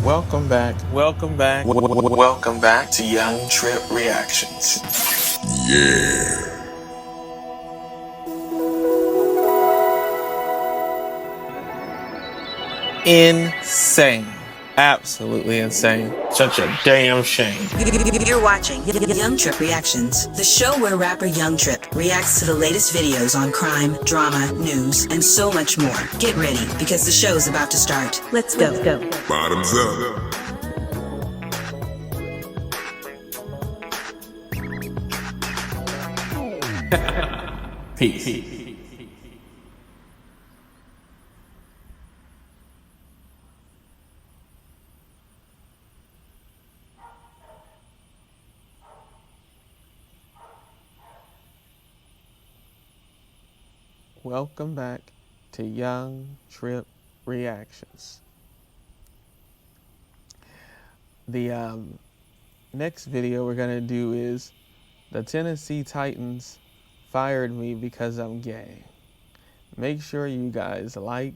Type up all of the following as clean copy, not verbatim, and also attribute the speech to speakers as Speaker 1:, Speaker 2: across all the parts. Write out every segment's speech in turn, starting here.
Speaker 1: Welcome back to Young Tripp Reactions. Yeah. Insane. Absolutely insane. Such a damn shame.
Speaker 2: You're watching Young Tripp Reactions, the show where rapper Young Tripp reacts to the latest videos on crime, drama, news, and so much more. Get ready, because the show's about to start. Let's go.
Speaker 3: Bottoms up.
Speaker 1: Peace. Welcome back to Young Tripp Reactions. The next video we're going to do is the Tennessee Titans fired me because I'm gay. Make sure you guys like,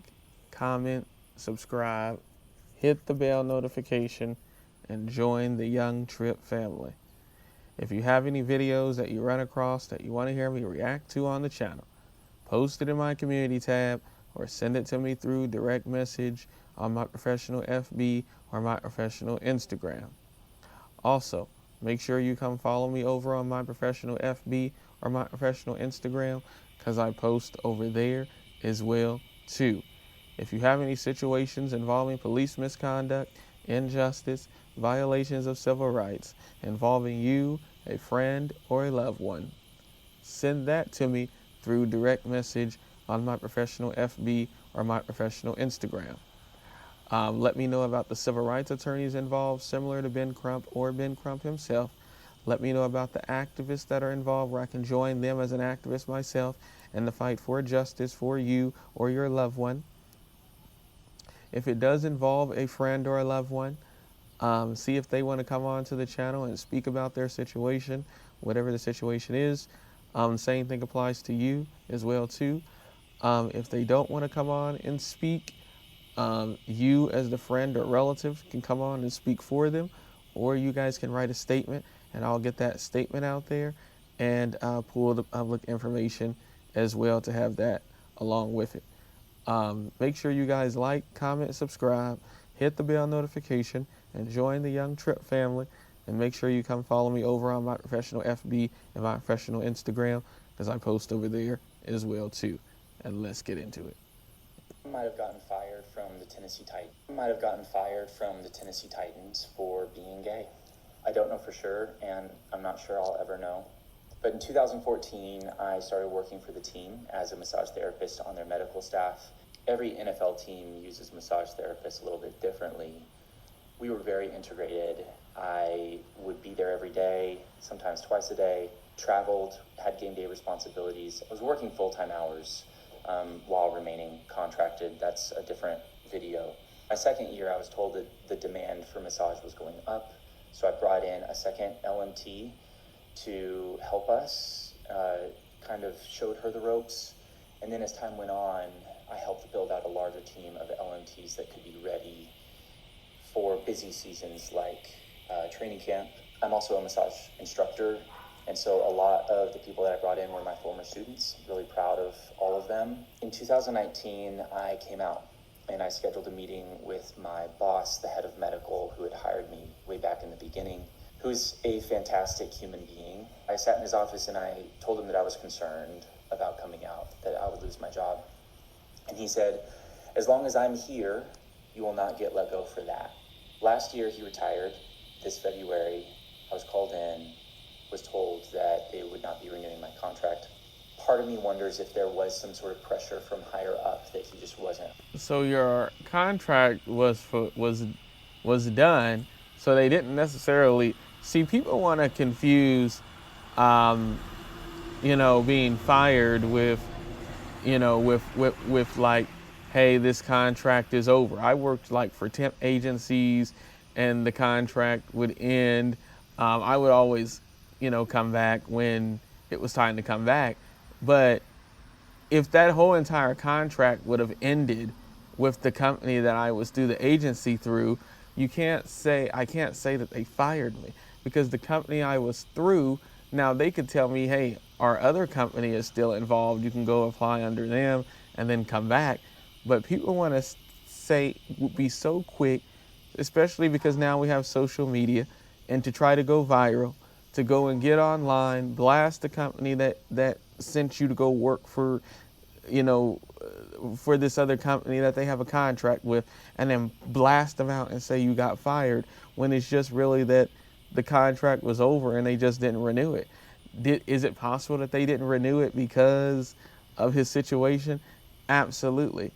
Speaker 1: comment, subscribe, hit the bell notification, and join the Young Tripp family. If you have any videos that you run across that you want to hear me react to on the channel, post it in my community tab or send it to me through direct message on my professional FB or my professional Instagram. Also, make sure you come follow me over on my professional FB or my professional Instagram, because I post over there as well too. If you have any situations involving police misconduct, injustice, violations of civil rights involving you, a friend, or a loved one, send that to me through direct message on my professional FB or my professional Instagram. Let me know about the civil rights attorneys involved, similar to Ben Crump or Ben Crump himself. Let me know about the activists that are involved, where I can join them as an activist myself in the fight for justice for you or your loved one. If it does involve a friend or a loved one, see if they want to come on to the channel and speak about their situation, whatever the situation is. Same thing applies to you as well too. If they don't want to come on and speak, you as the friend or relative can come on and speak for them, or you guys can write a statement and I'll get that statement out there and pull the public information as well to have that along with it. Make sure you guys like, comment, subscribe, hit the bell notification, and join the Young Tripp family. And make sure you come follow me over on my professional FB and my professional Instagram, because I post over there as well too. And let's get into it.
Speaker 4: Might have gotten fired from the Tennessee Titans for being gay. I don't know for sure, and I'm not sure I'll ever know. But in 2014, I started working for the team as a massage therapist on their medical staff. Every NFL team uses massage therapists a little bit differently. We were very integrated. I would be there every day, sometimes twice a day, traveled, had game day responsibilities. I was working full-time hours while remaining contracted. That's a different video. My second year, I was told that the demand for massage was going up, so I brought in a second LMT to help us, kind of showed her the ropes. And then as time went on, I helped build out a larger team of LMTs that could be ready for busy seasons like training camp. I'm also a massage instructor, and so a lot of the people that I brought in were my former students. Really proud of all of them. In 2019, I came out and I scheduled a meeting with my boss, the head of medical, who had hired me way back in the beginning, who's a fantastic human being. I sat in his office and I told him that I was concerned about coming out, that I would lose my job. And he said, as long as I'm here, you will not get let go for that. Last year he retired. This February, I was called in, was told that they would not be renewing my contract. Part of me wonders if there was some sort of pressure from higher up that he just wasn't.
Speaker 1: So your contract was done, so they didn't necessarily see. People want to confuse, being fired with, with like, hey, this contract is over. I worked like for temp agencies, and the contract would end. I would always, come back when it was time to come back. But if that whole entire contract would have ended with the company that I was through the agency through, I can't say that they fired me, because the company I was through, now they could tell me, hey, our other company is still involved, you can go apply under them and then come back. But people want to be so quick, especially because now we have social media, and to try to go viral, to go and get online, blast the company that sent you to go work for, for this other company that they have a contract with, and then blast them out and say you got fired, when it's just really that the contract was over and they just didn't renew it. Is it possible that they didn't renew it because of his situation? Absolutely.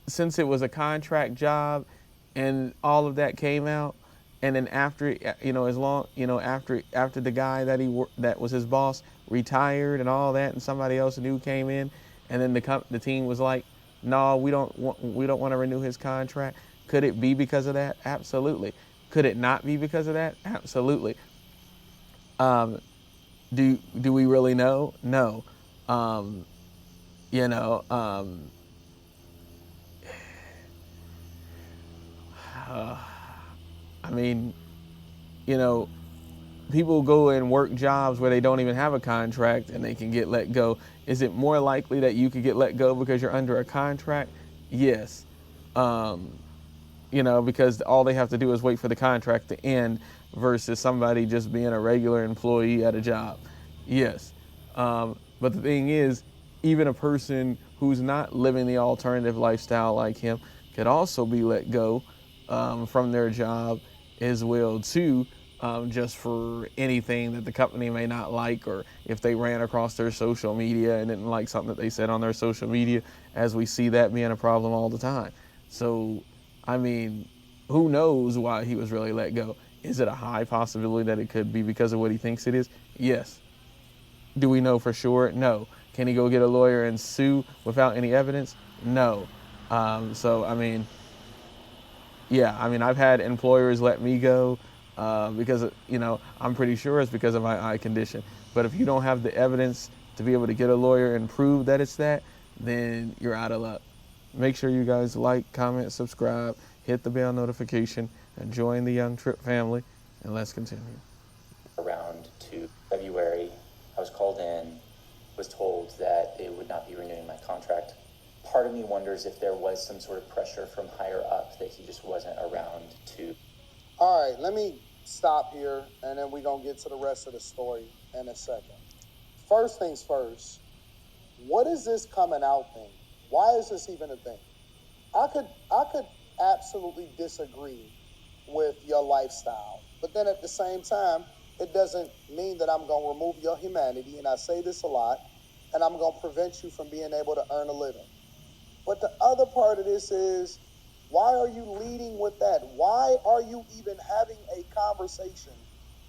Speaker 1: Since it was a contract job and all of that came out, and then after, after the guy that was his boss retired and all that, and somebody else new came in, and then the team was like, no, we don't want to renew his contract. Could it be because of that? Absolutely. Could it not be because of that? Absolutely. Do we really know? No. You know, I mean, people go and work jobs where they don't even have a contract and they can get let go. Is it more likely that you could get let go because you're under a contract? Yes. Because all they have to do is wait for the contract to end versus somebody just being a regular employee at a job. Yes. But the thing is, even a person who's not living the alternative lifestyle like him could also be let go from their job as well too, just for anything that the company may not like, or if they ran across their social media and didn't like something that they said on their social media, as we see that being a problem all the time. So, I mean, who knows why he was really let go? Is it a high possibility that it could be because of what he thinks it is? Yes. Do we know for sure? No. Can he go get a lawyer and sue without any evidence? No. I've had employers let me go because, I'm pretty sure it's because of my eye condition. But if you don't have the evidence to be able to get a lawyer and prove that it's that, then you're out of luck. Make sure you guys like, comment, subscribe, hit the bell notification, and join the Young Tripp family. And let's continue.
Speaker 4: Around to February, I was called in, was told that they would not be renewing my contract. Part of me wonders if there was some sort of pressure from higher up that he just wasn't around to.
Speaker 5: All right, let me stop here, and then we're going to get to the rest of the story in a second. First things first, what is this coming out thing? Why is this even a thing? I could absolutely disagree with your lifestyle, but then at the same time, it doesn't mean that I'm going to remove your humanity, and I say this a lot, and I'm going to prevent you from being able to earn a living. But the other part of this is, why are you leading with that? Why are you even having a conversation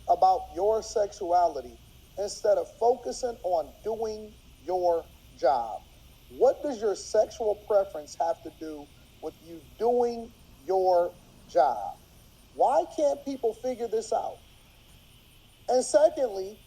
Speaker 5: about your sexuality instead of focusing on doing your job? What does your sexual preference have to do with you doing your job? Why can't people figure this out? And secondly,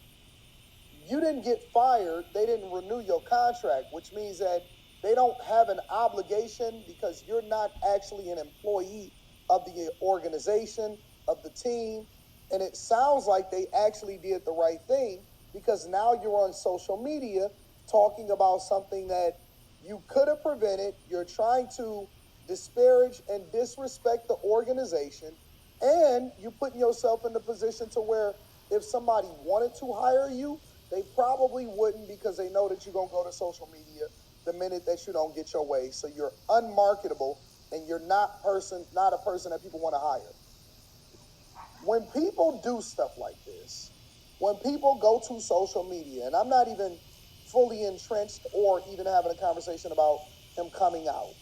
Speaker 5: you didn't get fired. They didn't renew your contract, which means that they don't have an obligation because you're not actually an employee of the organization, of the team. And it sounds like they actually did the right thing, because now you're on social media talking about something that you could have prevented. You're trying to disparage and disrespect the organization, and you're putting yourself in the position to where if somebody wanted to hire you, they probably wouldn't, because they know that you're going to go to social media the minute that you don't get your way. So you're unmarketable, and you're not a person that people want to hire. When people do stuff like this, when people go to social media, and I'm not even fully entrenched or even having a conversation about him coming out.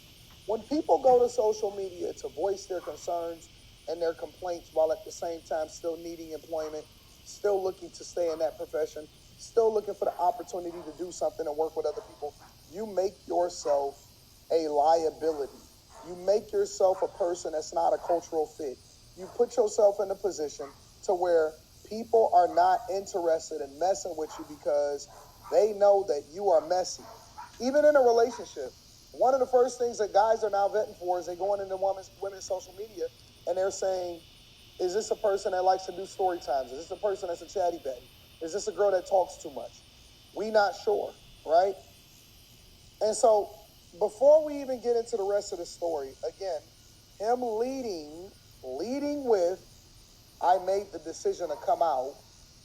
Speaker 5: When people go to social media to voice their concerns and their complaints while at the same time still needing employment, still looking to stay in that profession, still looking for the opportunity to do something and work with other people, you make yourself a liability. You make yourself a person that's not a cultural fit. You put yourself in a position to where people are not interested in messing with you because they know that you are messy. Even in a relationship, One of the first things that guys are now vetting for is they going into women's social media and they're saying, is this a person that likes to do story times? Is this a person that's a chatty Betty? Is this a girl that talks too much? We not sure, right? And so before we even get into the rest of the story, again, him leading with, I made the decision to come out,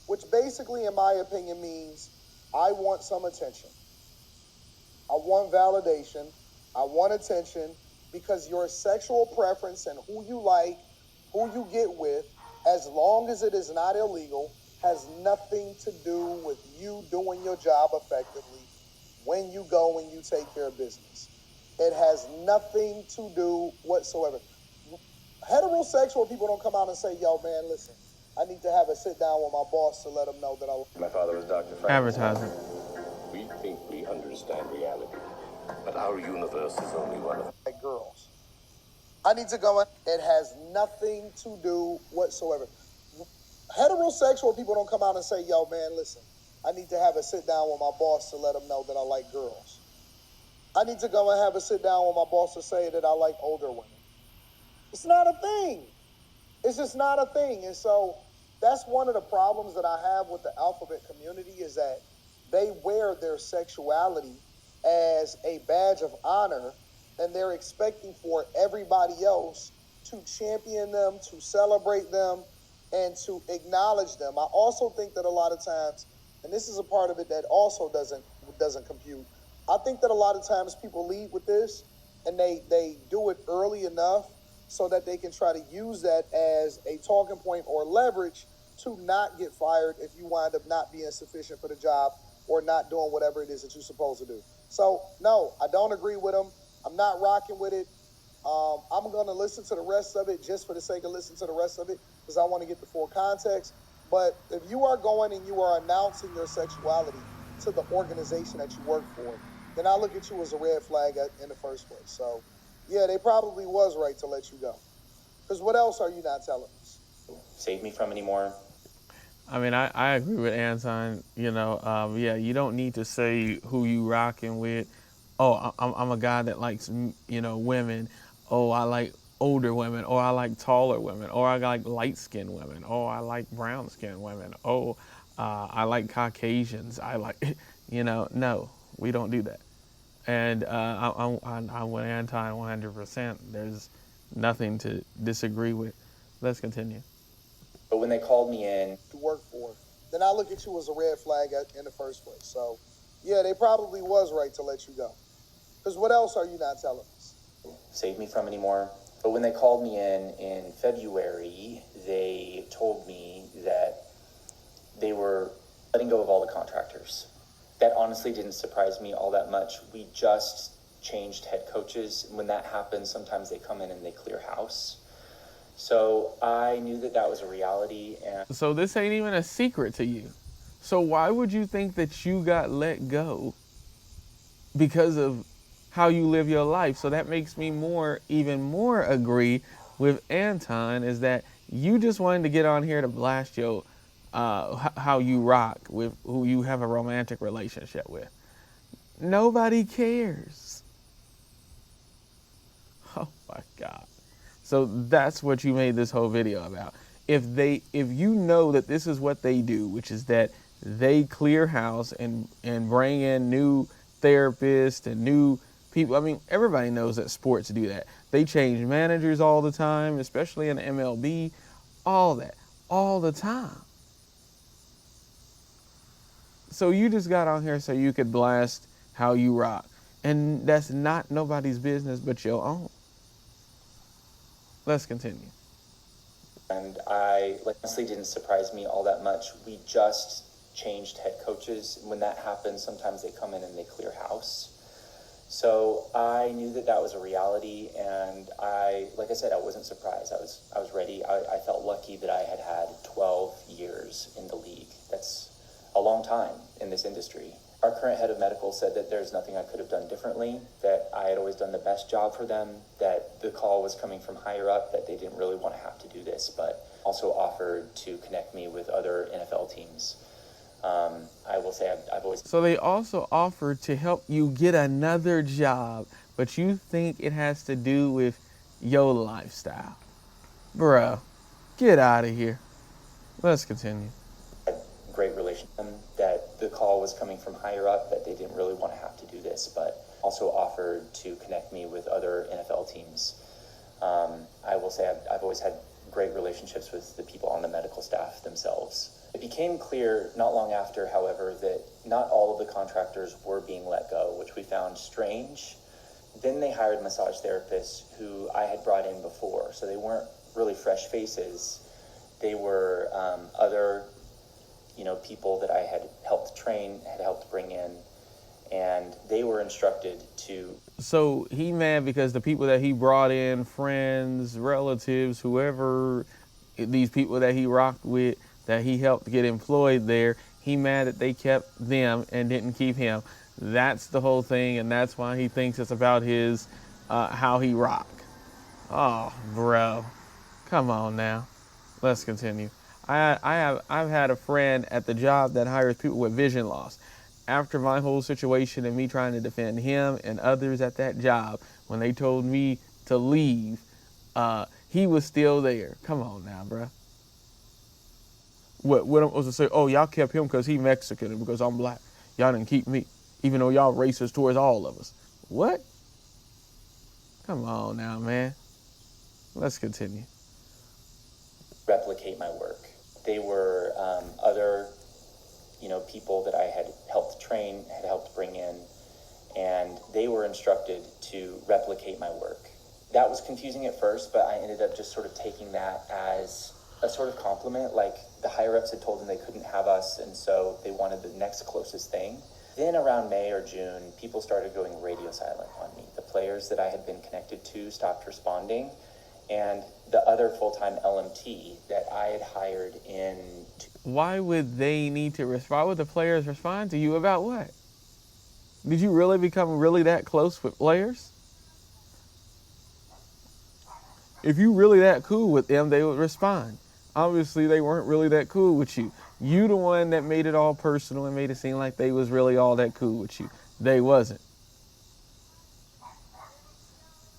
Speaker 5: which basically, in my opinion, means I want some attention. I want validation. I want attention because your sexual preference and who you like, who you get with, as long as it is not illegal, has nothing to do with you doing your job effectively when you go and you take care of business. It has nothing to do whatsoever. Heterosexual people don't come out and say, yo, man, listen, I need to have a sit down with my boss to let him know that
Speaker 6: My father was Dr. Frank.
Speaker 1: Advertising.
Speaker 6: We think we understand reality, but our universe is only one of
Speaker 5: like girls. I need to go in. It has nothing to do whatsoever. Heterosexual people don't come out and say, yo, man, listen, I need to have a sit down with my boss to let him know that I like girls. I need to go and have a sit down with my boss to say that I like older women. It's not a thing. It's just not a thing. And so that's one of the problems that I have with the alphabet community is that they wear their sexuality as a badge of honor, and they're expecting for everybody else to champion them, to celebrate them, and to acknowledge them. I also think that a lot of times, and this is a part of it that also doesn't compute, I think that a lot of times people lead with this, and they do it early enough so that they can try to use that as a talking point or leverage to not get fired if you wind up not being sufficient for the job or not doing whatever it is that you're supposed to do. So, no, I don't agree with them. I'm not rocking with it. I'm going to listen to the rest of it just for the sake of listening to the rest of it because I want to get the full context. But if you are going and you are announcing your sexuality to the organization that you work for, then I look at you as a red flag in the first place. So, yeah, they probably was right to let you go. Because what else are you not telling us?
Speaker 4: Save me from anymore.
Speaker 1: I mean, I agree with Anton. Yeah, you don't need to say who you rocking with. Oh, I'm a guy that likes, women. Oh, I like older women. Or I like taller women. Or I like light-skinned women. Oh, I like brown-skinned women. Oh, I like Caucasians. I like, no, we don't do that. And I'm with Anton 100%. There's nothing to disagree with. Let's continue.
Speaker 4: But when they called me in
Speaker 5: to work for, then I look at you as a red flag in the first place. So, yeah, they probably was right to let you go. Because what else are you not telling us?
Speaker 4: Save me from anymore. But when they called me in February, they told me that they were letting go of all the contractors. That honestly didn't surprise me all that much. We just changed head coaches. When that happens, sometimes they come in and they clear house. So I knew that was a reality. And
Speaker 1: so this ain't even a secret to you. So why would you think that you got let go because of how you live your life? So that makes me even more agree with Anton, is that you just wanted to get on here to blast your how you rock with who you have a romantic relationship with. Nobody cares. Oh my God. So that's what you made this whole video about. If you know that this is what they do, which is that they clear house and bring in new therapists and new people. I mean, everybody knows that sports do that. They change managers all the time, especially in MLB, all that, all the time. So you just got on here so you could blast how you rock. And that's not nobody's business but your own. Let's continue.
Speaker 4: And I honestly didn't surprise me all that much. We just changed head coaches. When that happens, sometimes they come in and they clear house. So I knew that was a reality, and like I said, I wasn't surprised. I was ready. I felt lucky that I had 12 years in the league. That's a long time in this industry. Our current head of medical said that there's nothing I could have done differently, that I had always done the best job for them, that the call was coming from higher up, that they didn't really want to have to do this, but also offered to connect me with other NFL teams. I will say I've always...
Speaker 1: So they also offered to help you get another job, but you think it has to do with your lifestyle. Bruh, get out of here. Let's continue.
Speaker 4: Great relationship. That the call was coming from higher up, that they didn't really want to have to do this, but also offered to connect me with other NFL teams. I will say I've always had great relationships with the people on the medical staff themselves. It became clear not long after, however, that not all of the contractors were being let go, which we found strange. Then they hired massage therapists who I had brought in before, so they weren't really fresh faces. They were other, people that I had helped train, had helped bring in, and they were instructed to.
Speaker 1: So he mad because the people that he brought in, friends, relatives, whoever, these people that he rocked with, that he helped get employed there, he mad that they kept them and didn't keep him. That's the whole thing, and that's why he thinks it's about his, how he rock. Oh, bro. Come on now. Let's continue. I've had a friend at the job that hires people with vision loss. After my whole situation and me trying to defend him and others at that job, when they told me to leave, he was still there. Come on now, bro. What I'm supposed to say? Oh, y'all kept him because he Mexican and because I'm black. Y'all didn't keep me, even though y'all racist towards all of us. What? Come on now, man. Let's continue.
Speaker 4: Replicate my work. They were other, people that I had helped train, had helped bring in, and they were instructed to replicate my work. That was confusing at first, but I ended up just sort of taking that as a sort of compliment, like the higher-ups had told them they couldn't have us, and so they wanted the next closest thing. Then around May or June, people started going radio silent on me. The players that I had been connected to stopped responding, and the other full-time LMT that I had hired in.
Speaker 1: Why would they need to respond? Why would the players respond to you about what? Did you really become really that close with players? If you really that cool with them, they would respond. Obviously, they weren't really that cool with you. You the one that made it all personal and made it seem like they was really all that cool with you. They wasn't.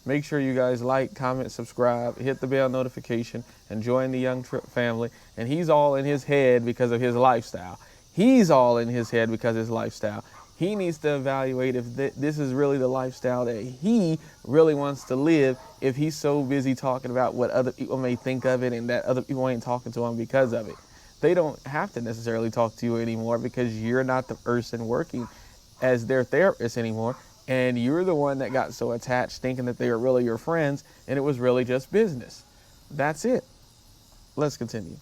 Speaker 1: Make sure you guys like, comment, subscribe, hit the bell notification, and join the Young Tripp family. And he's all in his head because of his lifestyle. He's all in his head because of his lifestyle. He needs to evaluate if this is really the lifestyle that he really wants to live, if he's so busy talking about what other people may think of it and that other people ain't talking to him because of it. They don't have to necessarily talk to you anymore because you're not the person working as their therapist anymore. And you're the one that got so attached thinking that they were really your friends and it was really just business. That's it. Let's continue.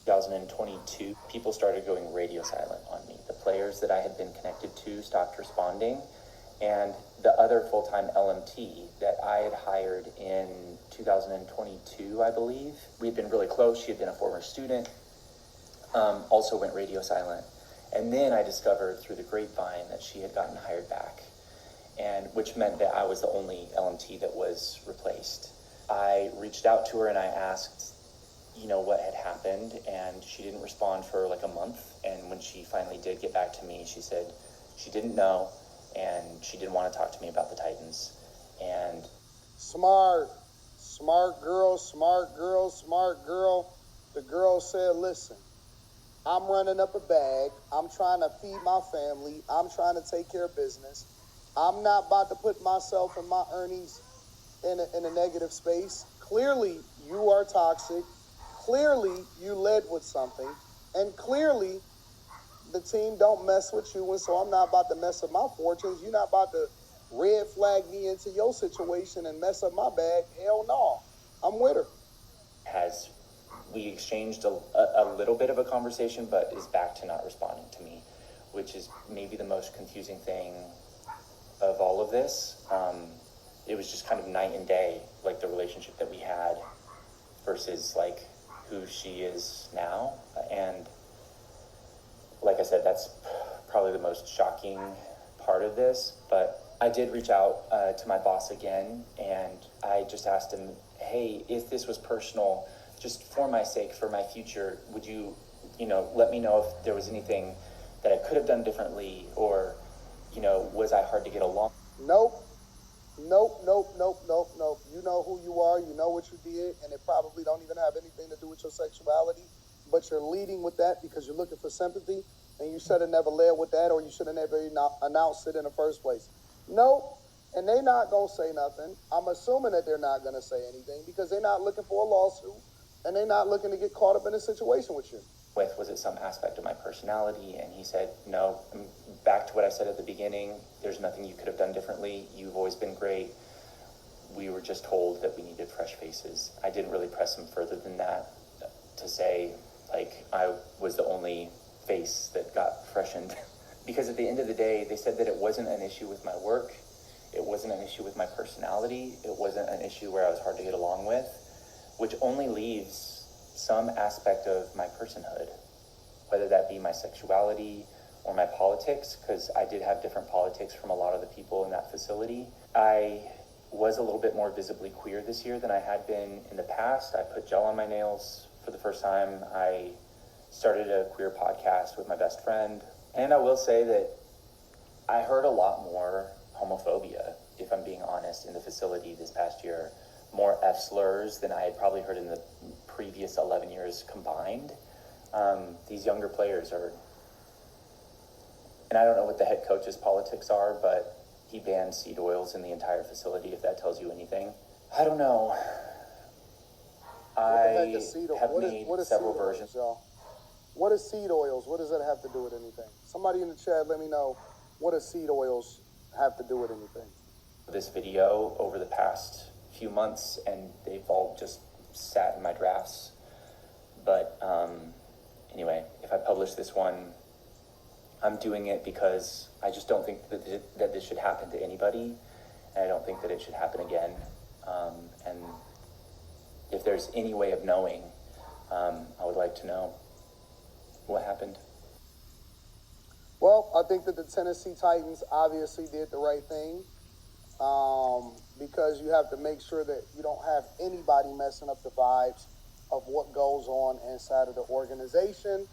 Speaker 4: 2022, people started going radio silent on me. The players that I had been connected to stopped responding, and the other full-time LMT that I had hired in 2022, I believe, we had been really close. She had been a former student, also went radio silent. And then I discovered through the grapevine that she had gotten hired back, and which meant that I was the only LMT that was replaced. I reached out to her and I asked, what had happened, and she didn't respond for like a month. And when she finally did get back to me, she said she didn't know and she didn't want to talk to me about the Titans. And
Speaker 5: Smart girl. The girl said, listen, I'm running up a bag. I'm trying to feed my family. I'm trying to take care of business. I'm not about to put myself and my earnings in a negative space. Clearly, you are toxic. Clearly, you led with something. And clearly, the team don't mess with you. And so I'm not about to mess up my fortunes. You're not about to red flag me into your situation and mess up my bag. Hell no. I'm with her.
Speaker 4: We exchanged a little bit of a conversation, but is back to not responding to me, which is maybe the most confusing thing of all of this. It was just kind of night and day, like the relationship that we had versus like who she is now. And like I said, that's probably the most shocking part of this. But I did reach out to my boss again, and I just asked him, hey, if this was personal, just for my sake, for my future, would you, let me know if there was anything that I could have done differently, or, was I hard to get along?
Speaker 5: Nope. Nope, nope, nope, nope, nope. You know who you are, you know what you did, and it probably don't even have anything to do with your sexuality, but you're leading with that because you're looking for sympathy, and you should have never led with that, or you should have never announced it in the first place. Nope, and they not going to say nothing. I'm assuming that they're not going to say anything because they're not looking for a lawsuit, and they're not looking to get caught up in a situation with you.
Speaker 4: Was it some aspect of my personality? And he said, no, back to what I said at the beginning, there's nothing you could have done differently. You've always been great. We were just told that we needed fresh faces. I didn't really press him further than that to say, like, I was the only face that got freshened. Because at the end of the day, they said that it wasn't an issue with my work. It wasn't an issue with my personality. It wasn't an issue where I was hard to get along with, which only leaves some aspect of my personhood, whether that be my sexuality or my politics, because I did have different politics from a lot of the people in that facility. I was a little bit more visibly queer this year than I had been in the past. I put gel on my nails for the first time. I started a queer podcast with my best friend. And I will say that I heard a lot more homophobia, if I'm being honest, in the facility this past year. More F slurs than I had probably heard in the previous 11 years combined. These younger players are, and I don't know what the head coach's politics are, but he banned seed oils in the entire facility, if that tells you anything. I don't know. I have made several versions.
Speaker 5: Y'all? What is seed oils? What does that have to do with anything? Somebody in the chat, let me know, what does seed oils have to do with anything?
Speaker 4: This video over the past few months, and they've all just sat in my drafts. But anyway, if I publish this one, I'm doing it because I just don't think that this should happen to anybody, and I don't think that it should happen again. And if there's any way of knowing, I would like to know what happened.
Speaker 5: Well, I think that the Tennessee Titans obviously did the right thing. Because you have to make sure that you don't have anybody messing up the vibes of what goes on inside of the organization.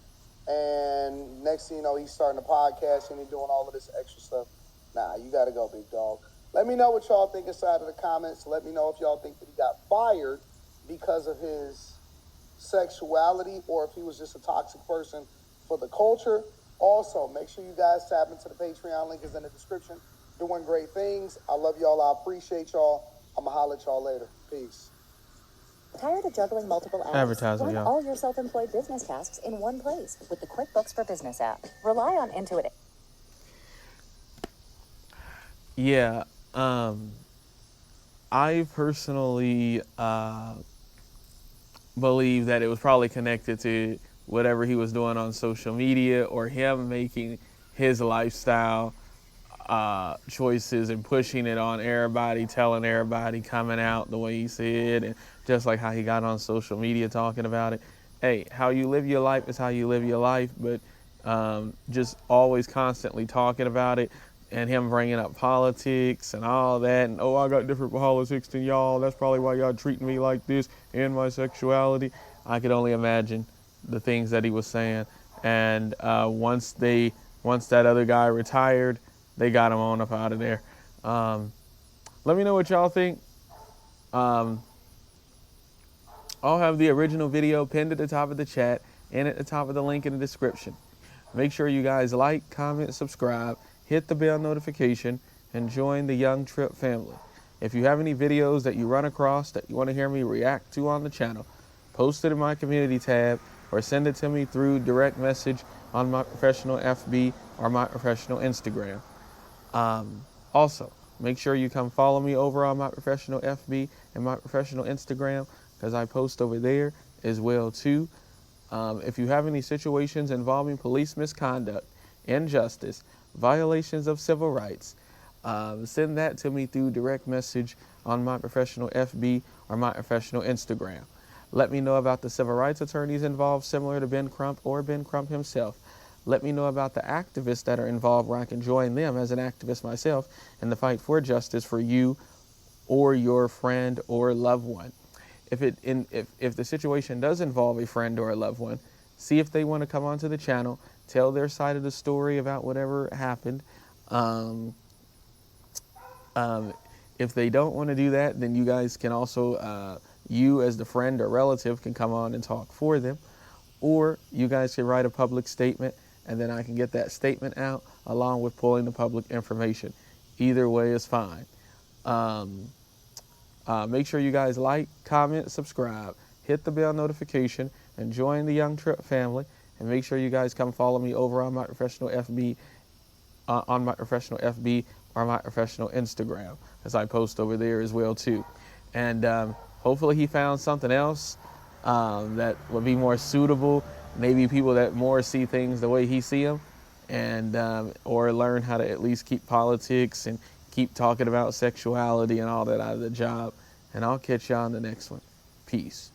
Speaker 5: And next thing you know, he's starting a podcast and he's doing all of this extra stuff. Nah, you got to go, big dog. Let me know what y'all think inside of the comments. Let me know if y'all think that he got fired because of his sexuality or if he was just a toxic person for the culture. Also, make sure you guys tap into the Patreon. Link is in the description. Doing great things. I love y'all. I appreciate y'all. I'm going to holler at y'all later. Peace.
Speaker 7: Tired of juggling multiple apps?
Speaker 1: Advertising,
Speaker 7: Run
Speaker 1: y'all.
Speaker 7: all your self-employed business tasks in one place with the QuickBooks for Business app. Rely on Intuit.
Speaker 1: Yeah, I personally believe that it was probably connected to whatever he was doing on social media or him making his lifestyle choices and pushing it on everybody, telling everybody, coming out the way he said, and just like how he got on social media talking about it. Hey, how you live your life is how you live your life, but just always constantly talking about it and him bringing up politics and all that, and oh, I got different politics than y'all, that's probably why y'all treating me like this and my sexuality. I could only imagine the things that he was saying. And once that other guy retired, they got him on up out of there. Let me know what y'all think. I'll have the original video pinned at the top of the chat and at the top of the link in the description. Make sure you guys like, comment, subscribe, hit the bell notification, and join the Young Tripp family. If you have any videos that you run across that you want to hear me react to on the channel, post it in my community tab or send it to me through direct message on my professional FB or my professional Instagram. Also, make sure you come follow me over on my professional FB and my professional Instagram because I post over there as well too. If you have any situations involving police misconduct, injustice, violations of civil rights, send that to me through direct message on my professional FB or my professional Instagram. Let me know about the civil rights attorneys involved, similar to Ben Crump or Ben Crump himself. Let me know about the activists that are involved where I can join them as an activist myself in the fight for justice for you or your friend or loved one. If the situation does involve a friend or a loved one, see if they want to come onto the channel, tell their side of the story about whatever happened. If they don't want to do that, then you guys can also, you as the friend or relative can come on and talk for them. Or you guys can write a public statement, and then I can get that statement out along with pulling the public information. Either way is fine. Make sure you guys like, comment, subscribe, hit the bell notification, and join the Young Tripp family. And make sure you guys come follow me over on my professional FB, or my professional Instagram, as I post over there as well too. And hopefully he found something else that would be more suitable. Maybe people that more see things the way he see them, and or learn how to at least keep politics and keep talking about sexuality and all that out of the job. And I'll catch you on the next one. Peace.